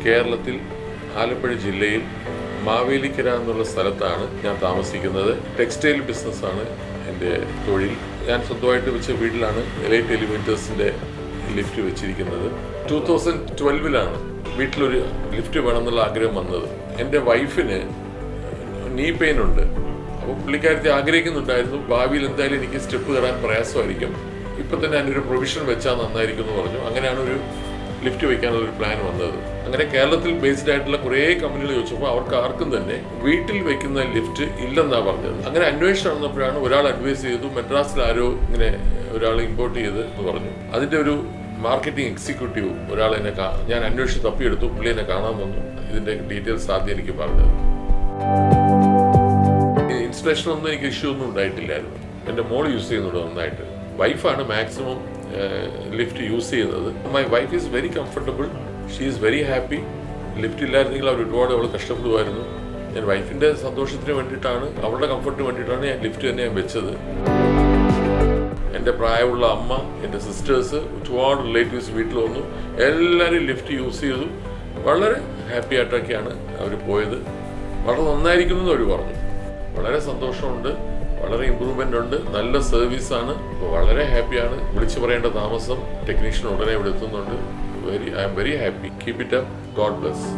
കേരളത്തിൽ ആലപ്പുഴ ജില്ലയിൽ മാവേലിക്കര എന്നുള്ള സ്ഥലത്താണ് ഞാൻ താമസിക്കുന്നത്. ടെക്സ്റ്റൈൽ ബിസിനസ്സാണ് എൻ്റെ തൊഴിൽ. ഞാൻ സ്വന്തമായിട്ട് വെച്ച വീട്ടിലാണ് എലൈറ്റ് എലിവേറ്റേഴ്സിൻ്റെ ലിഫ്റ്റ് വെച്ചിരിക്കുന്നത്. 2012 വീട്ടിലൊരു ലിഫ്റ്റ് വേണമെന്നുള്ള ആഗ്രഹം വന്നത്. എൻ്റെ വൈഫിന് നീ പെയിൻ ഉണ്ട്. അപ്പോൾ പുള്ളിക്കാരത്തെ ആഗ്രഹിക്കുന്നുണ്ടായിരുന്നു, ഭാവിയിൽ എന്തായാലും എനിക്ക് സ്റ്റെപ്പ് കയറാൻ പ്രയാസമായിരിക്കും, ഇപ്പം തന്നെ അതിനൊരു പ്രൊവിഷൻ വെച്ചാൽ നന്നായിരിക്കും എന്ന് പറഞ്ഞു. അങ്ങനെയാണ് ഒരു ലിഫ്റ്റ് വയ്ക്കാനുള്ളൊരു പ്ലാൻ വന്നത്. അങ്ങനെ കേരളത്തിൽ ബേസ്ഡ് ആയിട്ടുള്ള കുറേ കമ്പനികൾ ചോദിച്ചപ്പോൾ അവർക്ക് ആർക്കും തന്നെ വീട്ടിൽ വെക്കുന്ന ലിഫ്റ്റ് ഇല്ലെന്നാണ് പറഞ്ഞത്. അങ്ങനെ അന്വേഷണം നടന്നപ്പോഴാണ് ഒരാൾ അഡ്വൈസ് ചെയ്തു, മെഡ്രാസിൽ ആരോ ഇങ്ങനെ ഒരാൾ ഇമ്പോർട്ട് ചെയ്ത് എന്ന് പറഞ്ഞു. അതിൻ്റെ ഒരു മാർക്കറ്റിംഗ് എക്സിക്യൂട്ടീവ് ഒരാൾ ഞാൻ അന്വേഷിച്ച് തപ്പിയെടുത്തു. പുള്ളി എന്നെ കാണാൻ വന്നു. ഇതിൻ്റെ ഡീറ്റെയിൽസ് ആദ്യം എനിക്ക് പറഞ്ഞത്. ഇൻസ്റ്റലേഷനൊന്നും എനിക്ക് ഇഷ്യൂ ഒന്നും ഉണ്ടായിട്ടില്ലായിരുന്നു. എൻ്റെ മോൾ യൂസ് ചെയ്യുന്നുണ്ട് നന്നായിട്ട്. വൈഫാണ് മാക്സിമം ലിഫ്റ്റ് യൂസ് ചെയ്യുന്നത്. My wife is very comfortable, she is very happy. Lift ഇല്ലായിരുന്നെങ്കിൽ ഒരുപാട് അവൾ കഷ്ടപ്പെടുമായിരുന്നു. ഞാൻ വൈഫിൻ്റെ സന്തോഷത്തിന് വേണ്ടിയിട്ടാണ്, അവളുടെ കംഫർട്ടിന് വേണ്ടിയിട്ടാണ് ഞാൻ ലിഫ്റ്റ് തന്നെ ഞാൻ വെച്ചത്. എൻ്റെ പ്രായമുള്ള അമ്മ, എൻ്റെ സിസ്റ്റേഴ്സ്, ഒരുപാട് റിലേറ്റീവ്സ് വീട്ടിൽ വന്നു. എല്ലാവരും ലിഫ്റ്റ് യൂസ് ചെയ്തു. വളരെ ഹാപ്പി ആയിട്ടൊക്കെയാണ് അവർ പോയത്. വളരെ നന്നായിരിക്കുന്നു അവർ പറഞ്ഞു. വളരെ സന്തോഷമുണ്ട്, വളരെ ഇമ്പ്രൂവ്മെൻ്റ് ഉണ്ട്, നല്ല സർവീസാണ്. അപ്പോൾ വളരെ ഹാപ്പിയാണ്. വിളിച്ചു പറയേണ്ട താമസം, ടെക്നീഷ്യൻ ഉടനെ ഇവിടെ എത്തുന്നുണ്ട്. I am very happy. Keep it up. God bless.